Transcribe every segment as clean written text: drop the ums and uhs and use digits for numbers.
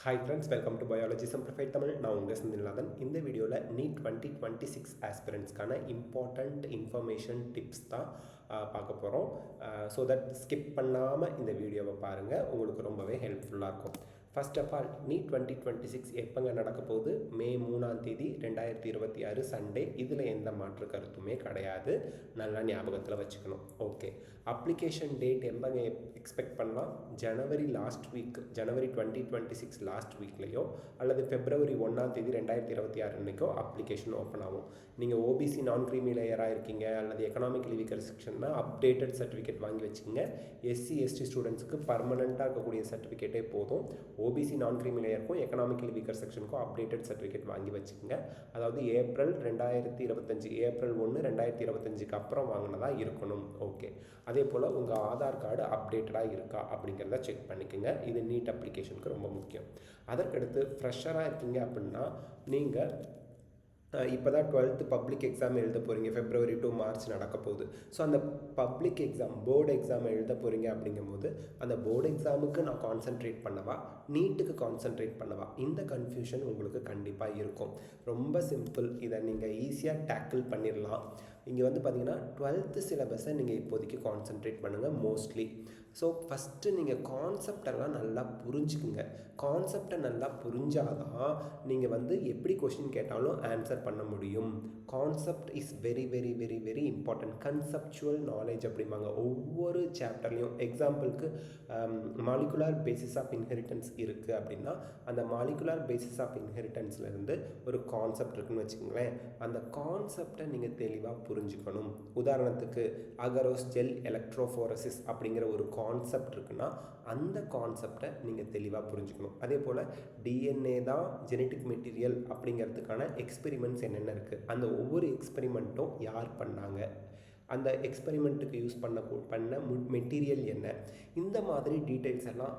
Hi friends, welcome to biology simplified Tamil. நான் உங்கள் செந்தில்நாதன். இந்த வீடியோவில் நீட் 2026 ஆஸ்பிரண்ட்ஸ்க்கான இம்பார்ட்டண்ட் இன்ஃபர்மேஷன் டிப்ஸ் தான் பார்க்க போகிறோம். ஸோ தட் ஸ்கிப் பண்ணாமல் இந்த வீடியோவை பாருங்கள், உங்களுக்கு ரொம்பவே ஹெல்ப்ஃபுல்லாக இருக்கும். ஃபர்ஸ்ட் ஆஃப் ஆல், நீட் 2026 எப்போங்க நடக்க போகுது? மே 3ஆம் தேதி 2026 சண்டே. இதில் எந்த மாற்று கருத்துமே கிடையாது, நல்லா ஞாபகத்தில் வச்சுக்கணும். ஓகே, அப்ளிகேஷன் டேட் எப்போங்க எக்ஸ்பெக்ட் பண்ணலாம்? ஜனவரி 2026 லாஸ்ட் வீக்லேயோ அல்லது February 1ஆம் தேதி 2026 அன்றைக்கோ அப்ளிகேஷன் ஓப்பன் ஆகும். நீங்கள் ஓபிசி நான் க்ரீமி லேயராக இருக்கீங்க அல்லது எக்கனாமிக்கலி வீக்கர் செக்ஷன்னா அப்டேட்டட் சர்டிஃபிகேட் வாங்கி வச்சுக்கோங்க. எஸ்சி எஸ்டி ஸ்டூடெண்ட்ஸுக்கு பர்மனெண்ட்டாக இருக்கக்கூடிய சர்டிஃபிகேட்டே போதும். ஓபிசி நான் க்ரீமி லேயருக்கும் எக்கனாமிக்கலி வீக்கர் செக்ஷனுக்கும் அப்டேட்டட் சர்டிஃபிகேட் வாங்கி வச்சுக்கோங்க. அதாவது ஏப்ரல் 1 2025 அப்புறம் வாங்கினதாக இருக்கணும். ஓகே, அதே போல் உங்கள் ஆதார் கார்டு அப்டேட்டடாக இருக்கா அப்படிங்கிறத செக் பண்ணிக்கோங்க. இது நீட் அப்ளிகேஷனுக்கு ரொம்ப முக்கியம். அதற்கடுத்து ஃப்ரெஷராக இருக்கீங்க அப்படின்னா நீங்கள் இப்போ தான் 12th பப்ளிக் எக்ஸாம் எழுத போகிறீங்க. February to March நடக்க போகுது. ஸோ அந்த பப்ளிக் எக்ஸாம், போர்டு எக்ஸாம் எழுத போகிறீங்க அப்படிங்கும்போது அந்த போர்டு எக்ஸாமுக்கு நான் கான்சென்ட்ரேட் பண்ணவா, நீட்டுக்கு கான்சென்ட்ரேட் பண்ணவா, இந்த கன்ஃபியூஷன் உங்களுக்கு கண்டிப்பாக இருக்கும். ரொம்ப சிம்பிள், இதை நீங்கள் ஈஸியாக டேக்கிள் பண்ணிடலாம். இங்கே வந்து பார்த்தீங்கன்னா 12th சிலபஸை நீங்கள் இப்போதைக்கு கான்சென்ட்ரேட் பண்ணுங்கள் மோஸ்ட்லி. ஸோ ஃபஸ்ட்டு நீங்கள் கான்செப்டெல்லாம் நல்லா புரிஞ்சுக்குங்க. கான்செப்டை நல்லா புரிஞ்சாதான் நீங்கள் வந்து எப்படி கொஷின் கேட்டாலும் ஆன்சர் பண்ண முடியும். Concept is very very very very important. Conceptual knowledge அப்படிம்பாங்க ஒவ்வொரு சாப்டர்லேயும். எக்ஸாம்பிளுக்கு மாலிகுலார் பேசிஸ் ஆஃப் இன்ஹெரிட்டன்ஸ் இருக்குது அப்படின்னா அந்த மாலிகுலார் பேசிஸ் ஆஃப் இன்ஹெரிட்டன்ஸ்லேருந்து ஒரு கான்செப்ட் இருக்குன்னு வச்சுக்கோங்களேன். அந்த கான்செப்டை நீங்கள் தெளிவாக புரிஞ்சுக்கணும். உதாரணத்துக்கு அகரோஸ் ஜெல் எலக்ட்ரோஃபோரசிஸ் அப்படிங்கிற ஒரு கான்செப்ட் இருக்குன்னா அந்த கான்செப்டை நீங்கள் தெளிவாக புரிஞ்சுக்கணும். அதே போல் டிஎன்ஏ தான் ஜெனட்டிக் மெட்டீரியல் அப்படிங்கிறதுக்கான எக்ஸ்பெரிமெண்ட்ஸ் என்னென்ன இருக்குது, அந்த ஒவ்வொரு எக்ஸ்பெரிமெண்ட்டும் யார் பண்ணாங்க, அந்த எக்ஸ்பெரிமெண்ட்டுக்கு யூஸ் பண்ண மெட்டீரியல் என்ன, இந்த மாதிரி டீட்டெயில்ஸ் எல்லாம்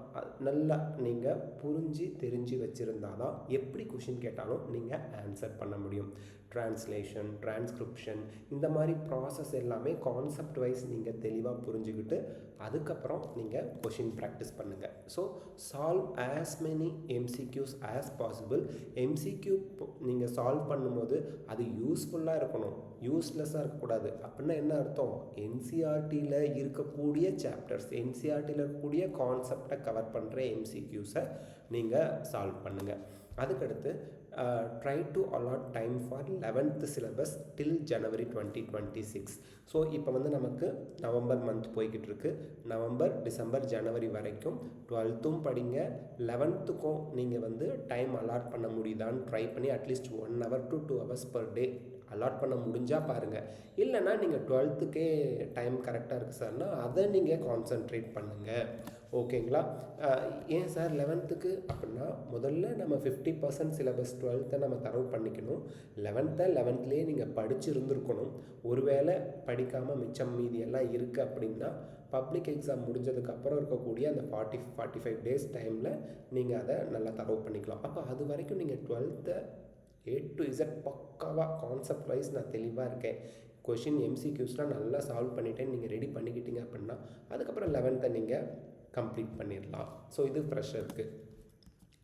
நல்லா நீங்கள் புரிஞ்சு தெரிஞ்சு வச்சுருந்தா தான் எப்படி கொஷின் கேட்டாலும் நீங்கள் ஆன்சர் பண்ண முடியும். ட்ரான்ஸ்லேஷன், டிரான்ஸ்கிரிப்ஷன், இந்த மாதிரி ப்ராசஸ் எல்லாமே கான்செப்ட் வைஸ் நீங்கள் தெளிவாக புரிஞ்சுக்கிட்டு அதுக்கப்புறம் நீங்கள் கொஷின் ப்ராக்டிஸ் பண்ணுங்கள். So solve as many MCQs as possible. MCQ நீங்கள் சால்வ் பண்ணும்போது அது யூஸ்ஃபுல்லாக இருக்கணும், யூஸ்லெஸ்ஸாக இருக்கக்கூடாது. அப்படின்னா என்ன அர்த்தம்? என்சிஆர்டியில் இருக்கக்கூடிய சாப்டர்ஸ், என்சிஆர்டியில் இருக்கக்கூடிய கான்செப்டை கவர் பண்ணுற எம்சிக்யூஸை நீங்கள் சால்வ் பண்ணுங்கள். அதுக்கடுத்து try to allot time for 11th syllabus till January 2026. So இப்போ வந்து நமக்கு நவம்பர் மந்த் போய்கிட்டு இருக்கு. நவம்பர், டிசம்பர், ஜனவரி வரைக்கும் 12th படிங்க. 11th நீங்கள் வந்து டைம் அலாட் பண்ண முடியுதான்னு ட்ரை பண்ணி at least 1 hour to 2 hours per day allot பண்ண முடிஞ்சால் பாருங்கள். இல்லைனா நீங்கள் 12th டைம் கரெக்டாக இருக்குது சார்னா அதை நீங்கள் கான்சென்ட்ரேட் பண்ணுங்கள். ஓகேங்களா? ஏன் சார் 11th அப்படின்னா முதல்ல நம்ம 50% சிலபஸ் 12th நம்ம தரவு பண்ணிக்கணும். 11th நீங்கள் படிச்சுருந்துருக்கணும். ஒருவேளை படிக்காமல் மிச்சம் மீதி எல்லாம் இருக்குது அப்படின்னா பப்ளிக் எக்ஸாம் முடிஞ்சதுக்கப்புறம் இருக்கக்கூடிய அந்த 45 days டைமில் நீங்கள் அதை நல்லா தரவு பண்ணிக்கலாம். அப்போ அது வரைக்கும் நீங்கள் 12th A to Z பக்காவாக கான்செப்ட் வைஸ் நான் தெளிவாக இருக்கேன், கொஷின் எம்சிக்யூஸ்லாம் நல்லா சால்வ் பண்ணிட்டேன், நீங்கள் ரெடி பண்ணிக்கிட்டீங்க அப்படின்னா அதுக்கப்புறம் 11th நீங்கள் கம்ப்ளீட் பண்ணிடலாம். ஸோ இது ஃப்ரெஷருக்கு.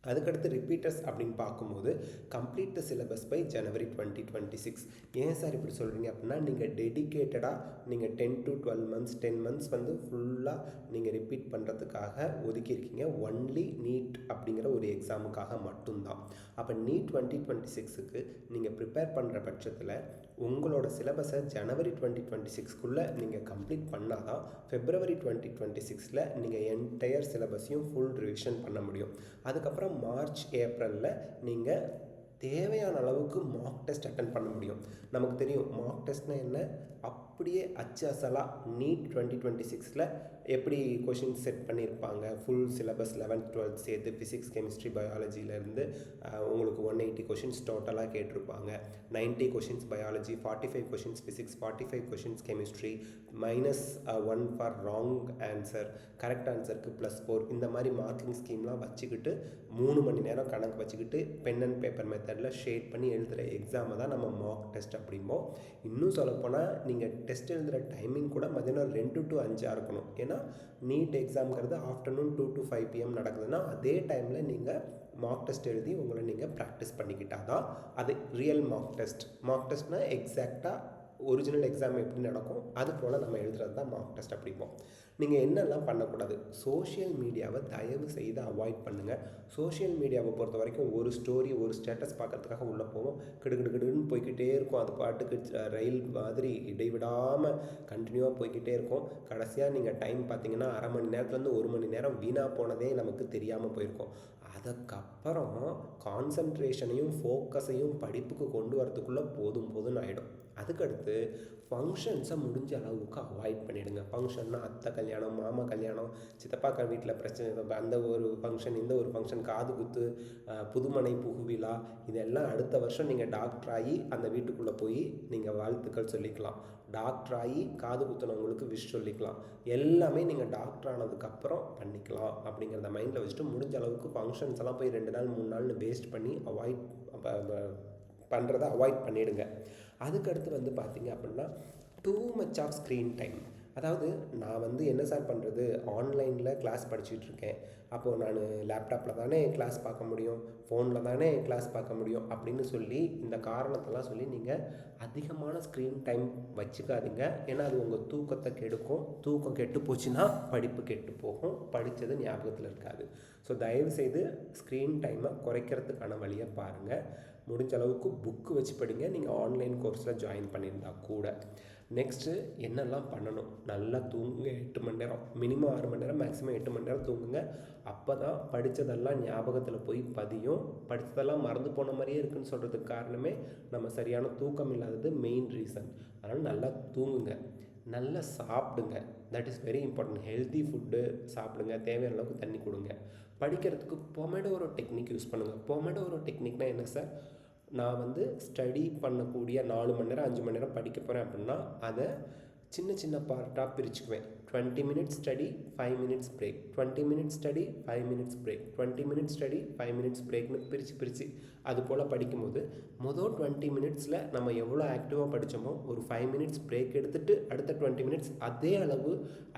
அதுக்கடுத்து ரிப்பீட்டர்ஸ் அப்படின்னு பார்க்கும்போது complete the syllabus by January 2026. ஏன் சார் இப்படி சொல்கிறீங்க அப்படின்னா நீங்கள் டெடிக்கேட்டடாக நீங்கள் 10 to 12 months 10 months வந்து ஃபுல்லாக நீங்கள் ரிப்பீட் பண்ணுறதுக்காக ஒதுக்கியிருக்கீங்க. ஒன்லி நீட் அப்படிங்கிற ஒரு எக்ஸாமுக்காக மட்டும்தான். அப்போ நீட் 2026க்கு நீங்கள் ப்ரிப்பேர் பண்ணுற பட்சத்தில் உங்களோட சிலபஸை January 2026க்குள்ளே நீங்கள் கம்ப்ளீட் பண்ணால் தான் February 2026ல் நீங்கள் என்டையர் சிலபஸையும் ஃபுல் ரிவிஷன் பண்ண முடியும். அதுக்கப்புறம் மார்ச், ஏப்ரலில் நீங்கள் தேவையான அளவுக்கு மார்க் டெஸ்ட் அட்டன் பண்ண முடியும். நமக்கு தெரியும் மார்க் டெஸ்ட்னால் என்ன, அப்படியே அச்சு அசலாக நீட் 2026ல் எப்படி கொஷின் செட் பண்ணியிருப்பாங்க, ஃபுல் சிலபஸ் 11th 12th சேர்த்து ஃபிசிக்ஸ், கெமிஸ்ட்ரி, பயாலஜியிலேருந்து உங்களுக்கு 180 கொஷின்ஸ் டோட்டலாக கேட்டிருப்பாங்க. 90 questions biology, 45 questions physics, 45 questions chemistry, -1 for wrong answer, correct ஆன்சருக்கு +4, இந்த மாதிரி மார்க்கிங் ஸ்கீம்லாம் வச்சுக்கிட்டு 3 மணி நேரம் கணக்கு வச்சுக்கிட்டு பென் அண்ட் பேப்பர் மெத்தடில் ஷேட் பண்ணி எழுதுகிற எக்ஸாமை தான் நம்ம மார்க் டெஸ்ட் அப்படிம்போம். இன்னும் சொல்லப்போனால் நீங்கள் டெஸ்ட் எழுதுகிற டைமிங் கூட மதியானம் 2 to 5 இருக்கணும். ஏன்னா நீட் எக்ஸாம்ங்கிறது ஆஃப்டர்நூன் 2 to 5 PM நடக்குதுன்னா அதே டைமில் நீங்கள் மார்க் டெஸ்ட் எழுதி உங்களை நீங்கள் ப்ராக்டிஸ் பண்ணிக்கிட்டால் தான் அது ரியல் மார்க் டெஸ்ட். மார்க் டெஸ்ட்னால் எக்ஸாக்டாக ஒரிஜினல் எக்ஸாம் எப்படி நடக்கும் அது போல் நம்ம எழுதுறது தான் மார்க் டெஸ்ட் அப்படிம்போம். நீங்கள் என்னெல்லாம் பண்ணக்கூடாது, சோஷியல் மீடியாவை தயவு செய்து அவாய்ட் பண்ணுங்கள். சோஷியல் மீடியாவை பொறுத்த வரைக்கும் ஒரு ஸ்டோரி ஒரு ஸ்டேட்டஸ் பார்க்குறதுக்காக உள்ளே போவோம், கிடுன்னு போய்கிட்டே இருக்கும். அது பாட்டுக்கு ரயில் மாதிரி இடைவிடாமல் கண்டினியூவாக போய்கிட்டே இருக்கும். கடைசியாக நீங்கள் டைம் பார்த்தீங்கன்னா அரை மணி நேரத்துலேருந்து 1 மணி நேரம் வீணாக போனதே நமக்கு தெரியாமல் போயிருக்கும். அதுக்கப்புறம் கான்சன்ட்ரேஷனையும் ஃபோக்கஸையும் படிப்புக்கு கொண்டு வரதுக்குள்ளே போதும்னு ஆகிடும். அதுக்கடுத்து ஃபங்க்ஷன்ஸை முடிஞ்ச அளவுக்கு அவாய்ட் பண்ணிவிடுங்க. ஃபங்க்ஷன்னா அத்தை கல்யாணம், மாமா கல்யாணம், சித்தப்பா வீட்டில் பிரச்சனை, அந்த ஒரு ஃபங்க்ஷன், இந்த ஒரு ஃபங்க்ஷன், காது குத்து, புதுமனை புகுவிழா, இதெல்லாம் அடுத்த வருஷம் நீங்கள் டாக்டர் ஆகி அந்த வீட்டுக்குள்ளே போய் நீங்கள் வாழ்த்துக்கள் சொல்லிக்கலாம். டாக்டர் ஆகி காது குத்துனவங்களுக்கு விஷ் சொல்லிக்கலாம். எல்லாமே நீங்கள் டாக்டர் ஆனதுக்கப்புறம் பண்ணிக்கலாம் அப்படிங்கிறத மைண்டில் வச்சுட்டு முடிஞ்ச அளவுக்கு ஃபங்க்ஷன்ஸ் எல்லாம் போய் 2 நாள் 3 நாள்னு வேஸ்ட் பண்ணி பண்ணுறதை அவாய்ட் பண்ணிவிடுங்க. அதுக்கடுத்து வந்து பார்த்திங்க அப்படின்னா too much of screen time. அதாவது நான் என்ன சார் பண்ணுறது, ஆன்லைனில் கிளாஸ் படிச்சுட்ருக்கேன், அப்போது நான் லேப்டாப்பில் தானே கிளாஸ் பார்க்க முடியும், ஃபோனில் தானே கிளாஸ் பார்க்க முடியும் அப்படின்னு சொல்லி இந்த காரணத்தெல்லாம் சொல்லி நீங்கள் அதிகமான ஸ்க்ரீன் டைம் வச்சுக்காதீங்க. ஏன்னா அது உங்கள் தூக்கத்தை கெடுக்கும். தூக்கம் கெட்டு போச்சுன்னா படிப்பு கெட்டு போகும், படித்தது ஞாபகத்தில் இருக்காது. ஸோ தயவுசெய்து ஸ்க்ரீன் டைமை குறைக்கிறதுக்கான வழியை பாருங்கள். முடிஞ்ச அளவுக்கு புக்கு வச்சு படிங்க, நீங்கள் ஆன்லைன் கோர்ஸில் ஜாயின் பண்ணியிருந்தா கூட. நெக்ஸ்ட்டு என்னெல்லாம் பண்ணணும், நல்லா தூங்குங்க. 8 மணி நேரம், மினிமம் 6 மணி நேரம், மேக்ஸிமம் 8 மணி நேரம் தூங்குங்க. அப்போ தான் படித்ததெல்லாம் ஞாபகத்தில் போய் பதியும். படித்ததெல்லாம் மறந்து போன மாதிரியே இருக்குதுன்னு சொல்கிறதுக்கு காரணமே நம்ம சரியான தூக்கம் இல்லாதது மெயின் ரீசன். அதனால் நல்லா தூங்குங்க, நல்லா சாப்பிடுங்க. That is very important. Healthy food சாப்பிடுங்க, தேவையான அளவுக்கு தண்ணி கொடுங்க. படிக்கிறதுக்கு பொமடோரோ டெக்னிக் யூஸ் பண்ணுங்கள். பொமடோரோ டெக்னிக்னால் என்ன சார், நான் ஸ்டடி பண்ணக்கூடிய 4 மணி நேரம் 5 மணி நேரம் படிக்க போகிறேன் அப்படின்னா அதை சின்ன பார்ட்டாக பிரிச்சுக்குவேன். 20 minutes study, 5 minutes break, 20 minutes study, 5 minutes break, 20 minutes study, 5 minutes பிரேக்னு பிரித்து அது போல் படிக்கும்போது மொதல் 20 minutesல நம்ம எவ்வளோ ஆக்டிவாக படித்தோமோ ஒரு 5 minutes பிரேக் எடுத்துகிட்டு அடுத்த 20 minutes அதே அளவு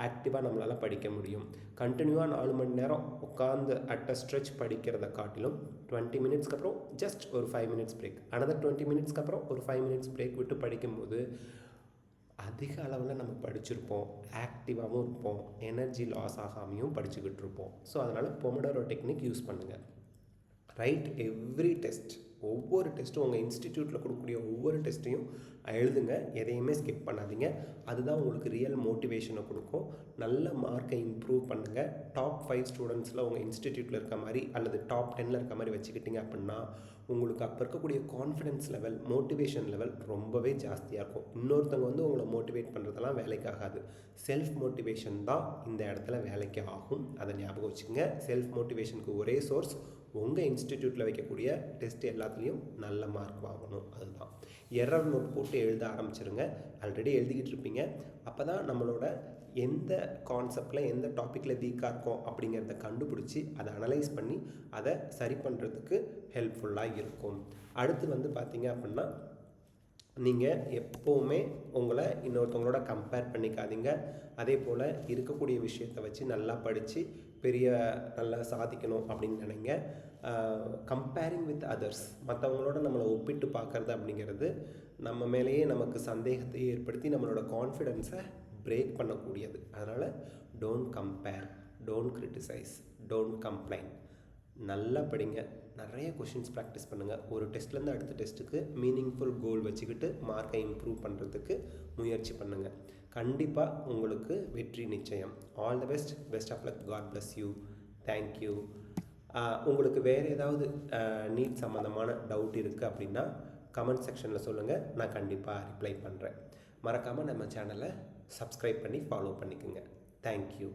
ஆக்டிவாக நம்மளால் படிக்க முடியும். கண்டினியூவாக 4 மணி நேரம் உட்காந்து அட் அ ஸ்ட்ரெச் படிக்கிறத காட்டிலும் 20 minutesக்கு அப்புறம் ஜஸ்ட் ஒரு 5 minutes பிரேக், அனதர் 20 minutesக்கு அப்புறம் ஒரு 5 minutes பிரேக் விட்டு படிக்கும்போது அதிக அளவில் நம்ம படிச்சிருப்போம், ஆக்டிவாகவும் இருப்போம், எனர்ஜி லாஸ் ஆகாமையும் படிச்சுக்கிட்டு இருப்போம். ஸோ அதனால் பொமடோரோ டெக்னிக் யூஸ் பண்ணுங்கள். ரைட் எவ்ரி டெஸ்ட், ஒவ்வொரு டெஸ்ட்டும் உங்கள் இன்ஸ்டிடியூட்டில் கொடுக்கக்கூடிய ஒவ்வொரு டெஸ்ட்டையும் எழுதுங்க, எதையுமே ஸ்கிப் பண்ணாதீங்க. அதுதான் உங்களுக்கு ரியல் மோட்டிவேஷனை கொடுக்கும். நல்ல மார்க்கை இம்ப்ரூவ் பண்ணுங்கள். டாப் 5 ஸ்டூடெண்ட்ஸில் உங்கள் இன்ஸ்டிடியூட்டில் இருக்க மாதிரி அல்லது டாப் 10ல் இருக்க மாதிரி வச்சுக்கிட்டிங்க அப்படின்னா உங்களுக்கு அப்போ இருக்கக்கூடிய கான்ஃபிடென்ஸ் லெவல், மோட்டிவேஷன் லெவல் ரொம்பவே ஜாஸ்தியாக இருக்கும். இன்னொருத்தவங்க உங்களை மோட்டிவேட் பண்ணுறதெல்லாம் வேலைக்கு ஆகாது. செல்ஃப் மோட்டிவேஷன் தான் இந்த இடத்துல வேலைக்கு ஆகும். அதை ஞாபகம் வச்சுக்கோங்க. செல்ஃப் மோட்டிவேஷனுக்கு ஒரே சோர்ஸ் உங்கள் இன்ஸ்டிடியூட்டில் வைக்கக்கூடிய டெஸ்ட் எல்லாத்துலேயும் நல்ல மார்க் வாங்கணும். அதுதான் எரர் நோட் போட்டு எழுத ஆரம்பிச்சிருங்க. ஆல்ரெடி எழுதிக்கிட்டு இருப்பீங்க. அப்போ தான் நம்மளோட எந்த கான்செப்டில் எந்த டாப்பிக்கில் வீக்காக இருக்கோம் அப்படிங்கிறத கண்டுபிடிச்சி அதை அனலைஸ் பண்ணி அதை சரி பண்ணுறதுக்கு ஹெல்ப்ஃபுல்லாக இருக்கும். அடுத்து பார்த்திங்க அப்படின்னா நீங்கள் எப்போவுமே உங்களை இன்னொருத்தவங்களோட கம்பேர் பண்ணிக்காதீங்க. அதே போல் இருக்கக்கூடிய விஷயத்தை வச்சு நல்லா படித்து நல்லா சாதிக்கணும் அப்படின்னு நினைங்க. கம்பேரிங் வித் அதர்ஸ், மற்றவங்களோட நம்மளை ஒப்பிட்டு பார்க்குறது அப்படிங்கிறது நம்ம மேலேயே நமக்கு சந்தேகத்தை ஏற்படுத்தி நம்மளோட கான்ஃபிடென்ஸை பிரேக் பண்ணக்கூடியது. அதனால் don't compare, don't criticise, don't complain. நல்லா படிங்க, நிறைய கொஷின்ஸ் ப்ராக்டிஸ் பண்ணுங்கள். ஒரு டெஸ்ட்லேருந்து அடுத்த டெஸ்ட்டுக்கு மீனிங்ஃபுல் கோல் வச்சுக்கிட்டு மார்க்கை இம்ப்ரூவ் பண்ணுறதுக்கு முயற்சி பண்ணுங்கள். கண்டிப்பாக உங்களுக்கு வெற்றி நிச்சயம். All the best. Best of luck. God bless you. Thank you. உங்களுக்கு வேறு ஏதாவது நீட் சம்மந்தமான டவுட் இருக்குது அப்படின்னா கமெண்ட் செக்ஷனில் சொல்லுங்கள், நான் கண்டிப்பாக ரிப்ளை பண்ணுறேன். மறக்காமல் நம்ம சேனலை சப்ஸ்கிரைப் பண்ணி ஃபாலோ பண்ணிக்கோங்க. தேங்க்யூ.